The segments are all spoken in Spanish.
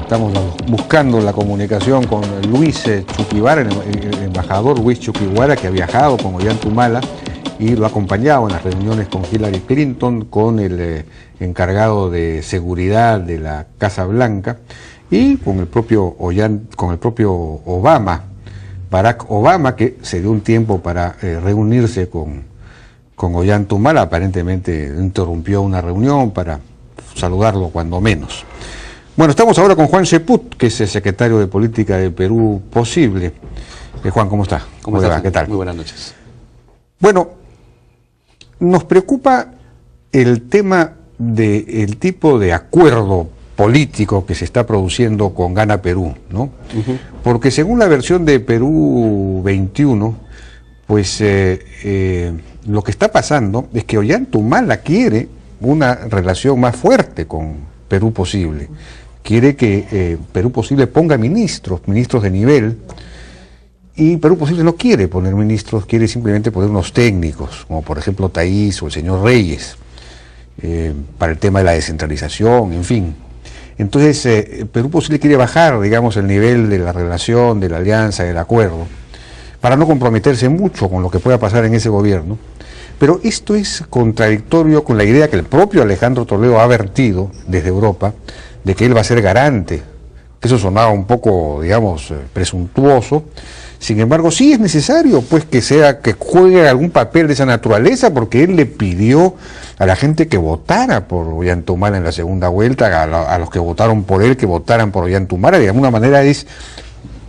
Estamos buscando la comunicación con Luis Chuquibara, el embajador Luis Chuquibara, que ha viajado con Ollanta y lo ha acompañado en las reuniones con Hillary Clinton, con el encargado de seguridad de la Casa Blanca y con el propio Obama, Barack Obama, que se dio un tiempo para reunirse con Ollanta Humala. Aparentemente interrumpió una reunión para saludarlo cuando menos. Bueno, estamos ahora con Juan Cheput, que es el secretario de Política de Perú Posible. Juan, ¿cómo está? ¿Cómo está? ¿Qué tal? Muy buenas noches. Bueno, nos preocupa el tema del tipo de acuerdo político que se está produciendo con Gana Perú, ¿no? Porque según la versión de Perú 21, pues lo que está pasando es que Ollanta Humala quiere una relación más fuerte con Perú Posible. Quiere que Perú Posible ponga ministros de nivel, y Perú Posible no quiere poner ministros, quiere simplemente poner unos técnicos, como por ejemplo Thaís o el señor Reyes, para el tema de la descentralización, en fin. Entonces, Perú Posible quiere bajar, digamos, el nivel de la relación, de la alianza, del acuerdo, para no comprometerse mucho con lo que pueda pasar en ese gobierno. Pero esto es contradictorio con la idea que el propio Alejandro Toledo ha vertido desde Europa, de que él va a ser garante. Eso sonaba un poco, digamos, presuntuoso. Sin embargo, sí es necesario, pues, que juegue algún papel de esa naturaleza, porque él le pidió a la gente que votara por Ollanta Humala en la segunda vuelta, a los que votaron por él, que votaran por Ollanta Humala. De alguna manera es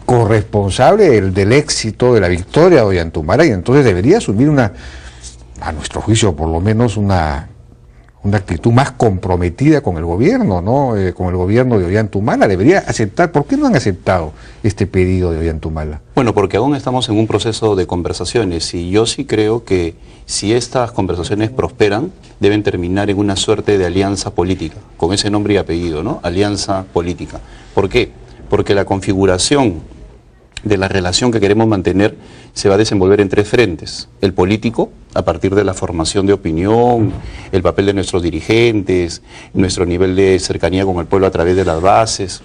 corresponsable del éxito, de la victoria de Ollanta Humala, y entonces debería asumir a nuestro juicio, por lo menos una actitud más comprometida con el gobierno, ¿no? Con el gobierno de Ollanta Humala. Debería aceptar. ¿Por qué no han aceptado este pedido de Ollanta Humala? Bueno, porque aún estamos en un proceso de conversaciones, y yo sí creo que si estas conversaciones prosperan, deben terminar en una suerte de alianza política, con ese nombre y apellido, ¿no? Alianza política. ¿Por qué? Porque la configuración de la relación que queremos mantener se va a desenvolver en tres frentes: el político, a partir de la formación de opinión, el papel de nuestros dirigentes, nuestro nivel de cercanía con el pueblo a través de las bases;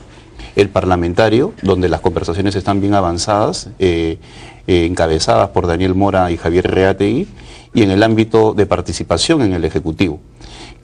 el parlamentario, donde las conversaciones están bien avanzadas, encabezadas por Daniel Mora y Javier Reategui; y en el ámbito de participación en el Ejecutivo,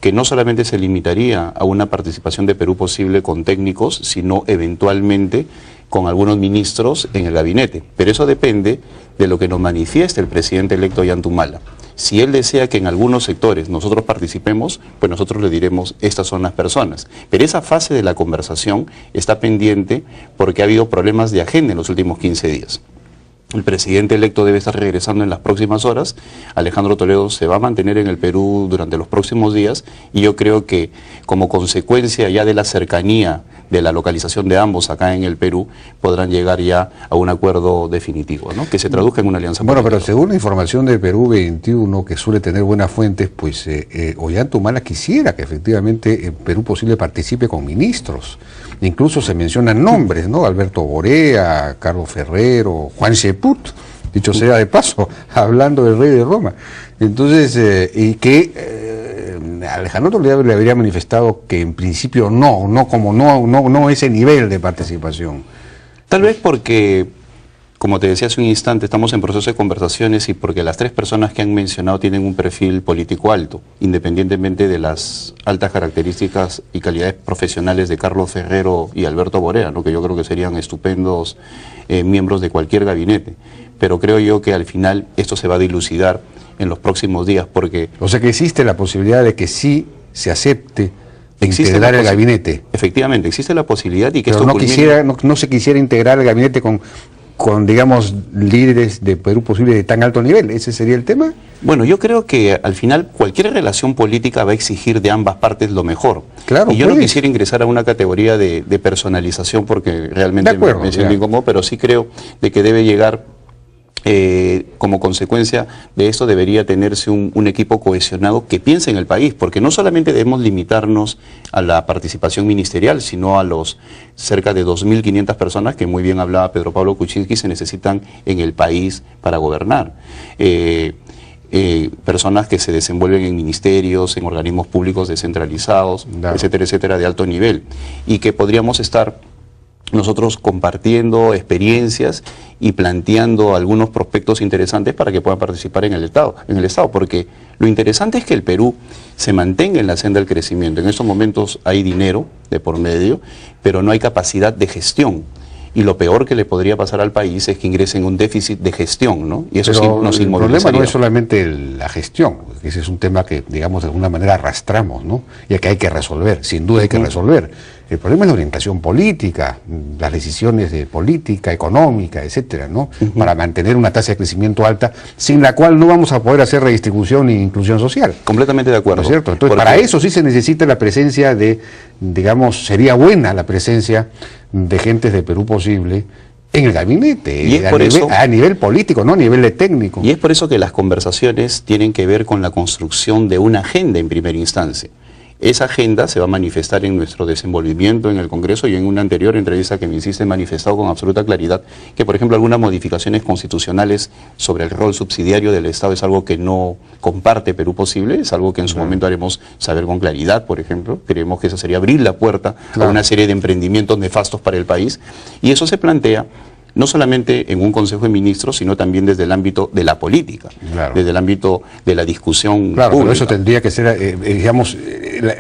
que no solamente se limitaría a una participación de Perú Posible con técnicos, sino eventualmente con algunos ministros en el gabinete. Pero eso depende de lo que nos manifieste el presidente electo Ollanta Humala. Si él desea que en algunos sectores nosotros participemos, pues nosotros le diremos: estas son las personas. Pero esa fase de la conversación está pendiente porque ha habido problemas de agenda en los últimos 15 días. El presidente electo debe estar regresando en las próximas horas. Alejandro Toledo se va a mantener en el Perú durante los próximos días, y yo creo que como consecuencia ya de la cercanía de la localización de ambos acá en el Perú, podrán llegar ya a un acuerdo definitivo, ¿no? Que se traduzca en una alianza política. Bueno, pero según la información de Perú 21, que suele tener buenas fuentes, pues Ollanta Humala quisiera que efectivamente Perú Posible participe con ministros. Incluso se mencionan nombres, ¿no? Alberto Borea, Carlos Ferrero, Juan Cheput, dicho sea de paso, hablando del rey de Roma. Entonces, y que Alejandro Toledo le habría manifestado que en principio no ese nivel de participación. Tal vez porque, como te decía hace un instante, estamos en proceso de conversaciones, y porque las tres personas que han mencionado tienen un perfil político alto, independientemente de las altas características y calidades profesionales de Carlos Ferrero y Alberto Borea, ¿no? Que yo creo que serían estupendos miembros de cualquier gabinete. Pero creo yo que al final esto se va a dilucidar en los próximos días, porque... O sea que existe la posibilidad de que sí se acepte integrar el gabinete. Efectivamente, existe la posibilidad, y que pero esto no se quisiera integrar el gabinete con, digamos, líderes de Perú Posible de tan alto nivel. ¿Ese sería el tema? Bueno, yo creo que al final cualquier relación política va a exigir de ambas partes lo mejor. Claro, y yo no quisiera ingresar a una categoría de personalización, porque realmente me siento incómodo, pero sí creo de que debe llegar... como consecuencia de esto debería tenerse un equipo cohesionado que piense en el país, porque no solamente debemos limitarnos a la participación ministerial, sino a los cerca de 2.500 personas que, muy bien hablaba Pedro Pablo Kuczynski, se necesitan en el país para gobernar. Personas que se desenvuelven en ministerios, en organismos públicos descentralizados, etcétera, etcétera, de alto nivel, y que podríamos estar nosotros compartiendo experiencias y planteando algunos prospectos interesantes para que puedan participar en el Estado, porque lo interesante es que el Perú se mantenga en la senda del crecimiento. En estos momentos hay dinero de por medio, pero no hay capacidad de gestión. Y lo peor que le podría pasar al país es que ingrese en un déficit de gestión, ¿no? Y eso sí nos inmovilizaría. El problema no es solamente la gestión, ese es un tema que, digamos, de alguna manera arrastramos, ¿no? Y que hay que resolver, sin duda hay que resolver. El problema es la orientación política, las decisiones de política, económica, etcétera, ¿no? Para mantener una tasa de crecimiento alta, sin la cual no vamos a poder hacer redistribución ni inclusión social. Completamente de acuerdo. ¿No es cierto? Entonces, para eso sí se necesita la presencia de, digamos, sería buena la presencia de gentes de Perú Posible en el gabinete, y es a nivel político, no a nivel de técnico. Y es por eso que las conversaciones tienen que ver con la construcción de una agenda en primera instancia. Esa agenda se va a manifestar en nuestro desenvolvimiento en el Congreso, y en una anterior entrevista que me hiciste he manifestado con absoluta claridad que, por ejemplo, algunas modificaciones constitucionales sobre el rol subsidiario del Estado es algo que no comparte Perú Posible, es algo que en su momento haremos saber con claridad, por ejemplo. Creemos que eso sería abrir la puerta a una serie de emprendimientos nefastos para el país, y eso se plantea no solamente en un Consejo de Ministros, sino también desde el ámbito de la política, desde el ámbito de la discusión pública. Pero eso tendría que ser, digamos,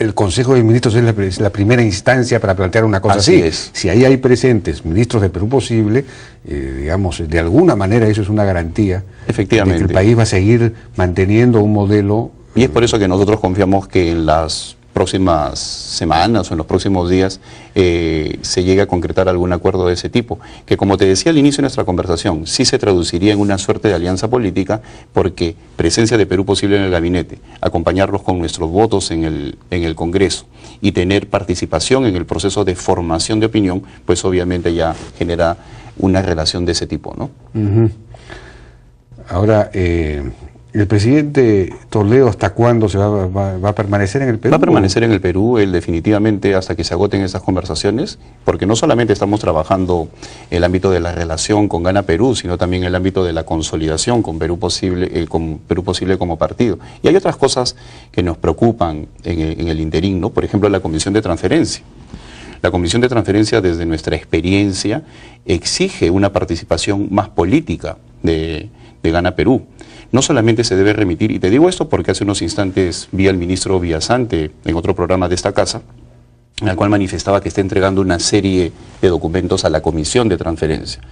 el Consejo de Ministros es la primera instancia para plantear una cosa así. Si ahí hay presentes ministros de Perú Posible, digamos, de alguna manera eso es una garantía de que el país va a seguir manteniendo un modelo. Y es por eso que nosotros confiamos que en las próximas semanas o en los próximos días se llegue a concretar algún acuerdo de ese tipo, que, como te decía al inicio de nuestra conversación, sí se traduciría en una suerte de alianza política, porque presencia de Perú Posible en el gabinete, acompañarlos con nuestros votos en el Congreso y tener participación en el proceso de formación de opinión, pues obviamente ya genera una relación de ese tipo, ¿no? Ahora, ¿el presidente Toledo hasta cuándo se va a permanecer en el Perú? Va a permanecer en el Perú, él definitivamente, hasta que se agoten esas conversaciones, porque no solamente estamos trabajando el ámbito de la relación con Gana Perú, sino también el ámbito de la consolidación con Perú Posible como partido. Y hay otras cosas que nos preocupan en el interín, ¿no? Por ejemplo, la Comisión de Transferencia. La Comisión de Transferencia, desde nuestra experiencia, exige una participación más política de Gana Perú. No solamente se debe remitir, y te digo esto porque hace unos instantes vi al ministro Villasante en otro programa de esta casa, en el cual manifestaba que está entregando una serie de documentos a la Comisión de Transferencia.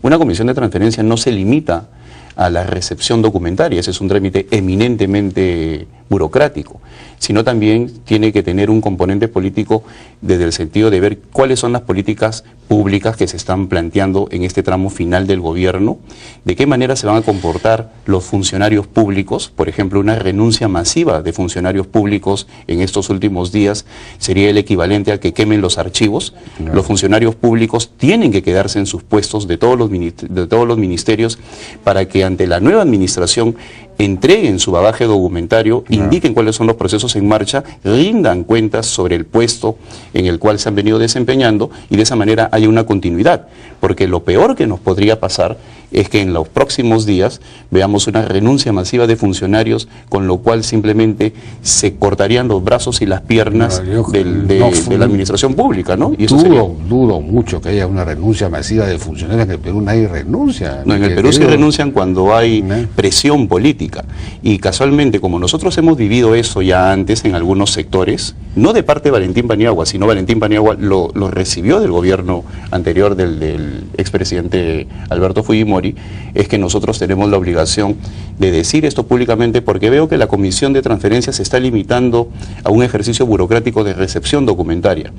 Una Comisión de Transferencia no se limita a la recepción documentaria, ese es un trámite eminentemente burocrático, sino también tiene que tener un componente político desde el sentido de ver cuáles son las políticas públicas que se están planteando en este tramo final del gobierno, de qué manera se van a comportar los funcionarios públicos. Por ejemplo, una renuncia masiva de funcionarios públicos en estos últimos días sería el equivalente a que quemen los archivos. Los funcionarios públicos tienen que quedarse en sus puestos de todos los ministerios para que ante la nueva administración entreguen su bagaje documentario, indiquen cuáles son los procesos en marcha, rindan cuentas sobre el puesto en el cual se han venido desempeñando, y de esa manera haya una continuidad. Porque lo peor que nos podría pasar es que en los próximos días veamos una renuncia masiva de funcionarios, con lo cual simplemente se cortarían los brazos y las piernas de la administración pública, ¿no? Y eso dudo mucho que haya una renuncia masiva de funcionarios. En el Perú nadie renuncia. No, en el Perú se renuncian cuando hay presión política. Y casualmente, como nosotros hemos vivido eso ya antes en algunos sectores, no de parte de Valentín Paniagua, sino Valentín Paniagua lo recibió del gobierno anterior del expresidente Alberto Fujimori, es que nosotros tenemos la obligación de decir esto públicamente, porque veo que la Comisión de Transferencia se está limitando a un ejercicio burocrático de recepción documentaria,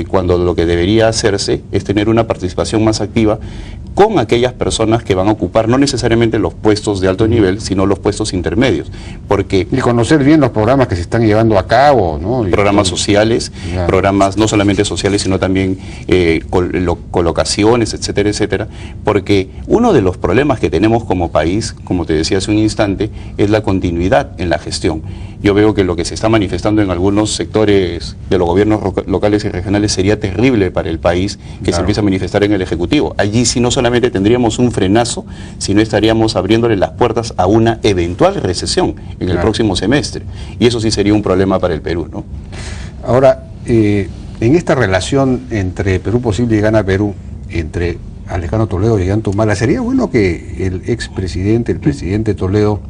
cuando lo que debería hacerse es tener una participación más activa con aquellas personas que van a ocupar no necesariamente los puestos de alto nivel, sino los puestos intermedios. Y conocer bien los programas que se están llevando a cabo, ¿no? Programas sociales, programas no solamente sociales, sino también colocaciones, etcétera, etcétera. Porque uno de los problemas que tenemos como país, como te decía hace un instante, es la continuidad en la gestión. Yo veo que lo que se está manifestando en algunos sectores de los gobiernos locales y regionales sería terrible para el país, que se empiece a manifestar en el Ejecutivo. Allí sí no solamente tendríamos un frenazo, sino estaríamos abriéndole las puertas a una eventual recesión en el próximo semestre. Y eso sí sería un problema para el Perú, ¿no? Ahora, en esta relación entre Perú Posible y Gana Perú, entre Alejandro Toledo y Ollanta Humala, sería bueno que el expresidente, el presidente Toledo,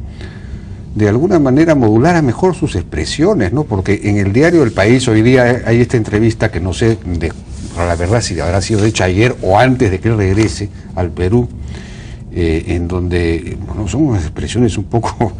de alguna manera modulara mejor sus expresiones, ¿no? Porque en el diario El País hoy día hay esta entrevista que no sé, la verdad, si habrá sido hecha ayer o antes de que él regrese al Perú, en donde, bueno, son unas expresiones un poco...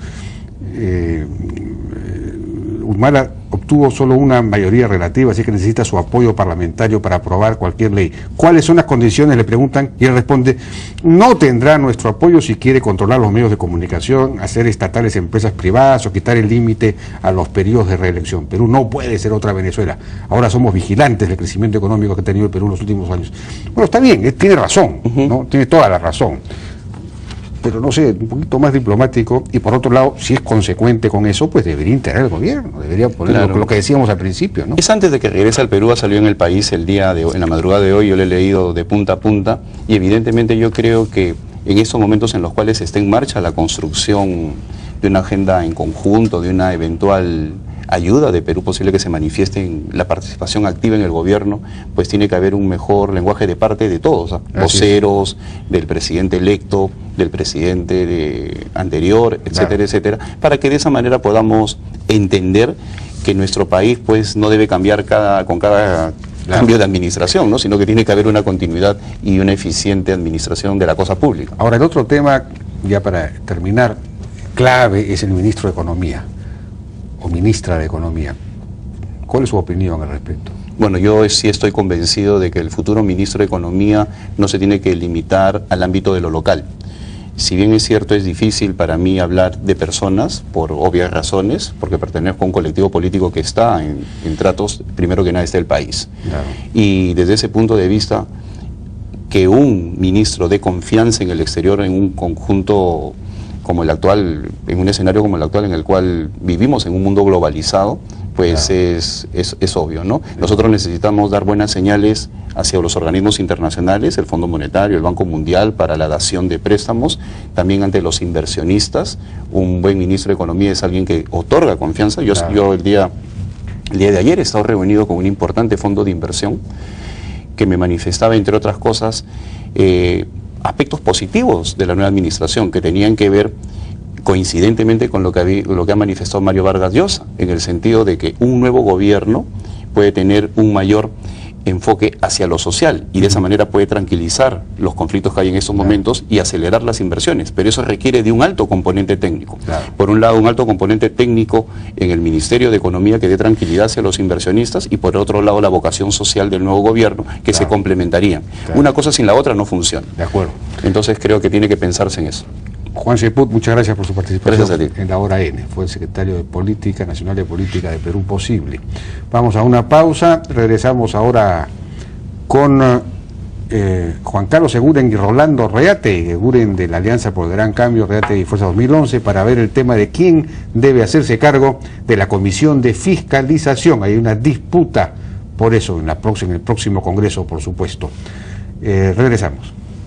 Humala obtuvo solo una mayoría relativa, así que necesita su apoyo parlamentario para aprobar cualquier ley. ¿Cuáles son las condiciones? Le preguntan y él responde: no tendrá nuestro apoyo si quiere controlar los medios de comunicación, hacer estatales empresas privadas o quitar el límite a los periodos de reelección. Perú no puede ser otra Venezuela. Ahora somos vigilantes del crecimiento económico que ha tenido el Perú en los últimos años. Bueno, está bien, tiene razón, ¿no? Tiene toda la razón. Pero no sé, un poquito más diplomático, y por otro lado, si es consecuente con eso, pues debería integrar el gobierno, debería poner lo que decíamos al principio, ¿no? Es antes de que regrese al Perú, ha salido en El País el día de hoy, en la madrugada de hoy, yo lo he leído de punta a punta, y evidentemente yo creo que en estos momentos en los cuales está en marcha la construcción de una agenda en conjunto, de una eventual ayuda de Perú Posible que se manifieste en la participación activa en el gobierno, pues tiene que haber un mejor lenguaje de parte de todos, voceros, del presidente electo, del presidente anterior, etcétera, etcétera, para que de esa manera podamos entender que nuestro país pues no debe cambiar con cada cambio de administración, ¿no? Sino que tiene que haber una continuidad y una eficiente administración de la cosa pública. Ahora, el otro tema, ya para terminar, clave es el ministro de Economía o ministra de Economía. ¿Cuál es su opinión al respecto? Bueno, yo sí estoy convencido de que el futuro ministro de Economía no se tiene que limitar al ámbito de lo local. Si bien es cierto, es difícil para mí hablar de personas, por obvias razones, porque pertenezco a un colectivo político que está en tratos, primero que nada está el país. Claro. Y desde ese punto de vista, que un ministro dé confianza en el exterior en un conjunto como el actual, en un escenario como el actual en el cual vivimos en un mundo globalizado, pues claro, es obvio, ¿no? Nosotros necesitamos dar buenas señales hacia los organismos internacionales, el Fondo Monetario, el Banco Mundial, para la dación de préstamos, también ante los inversionistas. Un buen ministro de Economía es alguien que otorga confianza. Yo el día de ayer he estado reunido con un importante fondo de inversión que me manifestaba, entre otras cosas, aspectos positivos de la nueva administración que tenían que ver coincidentemente con lo que ha manifestado Mario Vargas Llosa, en el sentido de que un nuevo gobierno puede tener un mayor enfoque hacia lo social y de esa manera puede tranquilizar los conflictos que hay en estos momentos y acelerar las inversiones, pero eso requiere de un alto componente técnico. Claro. Por un lado, un alto componente técnico en el Ministerio de Economía que dé tranquilidad hacia los inversionistas y por otro lado la vocación social del nuevo gobierno que se complementarían. Una cosa sin la otra no funciona. De acuerdo. Entonces creo que tiene que pensarse en eso. Juan Cheput, muchas gracias por su participación. Gracias a ti. En la Hora N. Fue el secretario de Política Nacional de Política de Perú Posible. Vamos a una pausa, regresamos ahora con Juan Carlos Eguren y Rolando Reate, Eguren de la Alianza por el Gran Cambio, Reate y Fuerza 2011, para ver el tema de quién debe hacerse cargo de la Comisión de Fiscalización. Hay una disputa por eso en el próximo Congreso, por supuesto. Regresamos.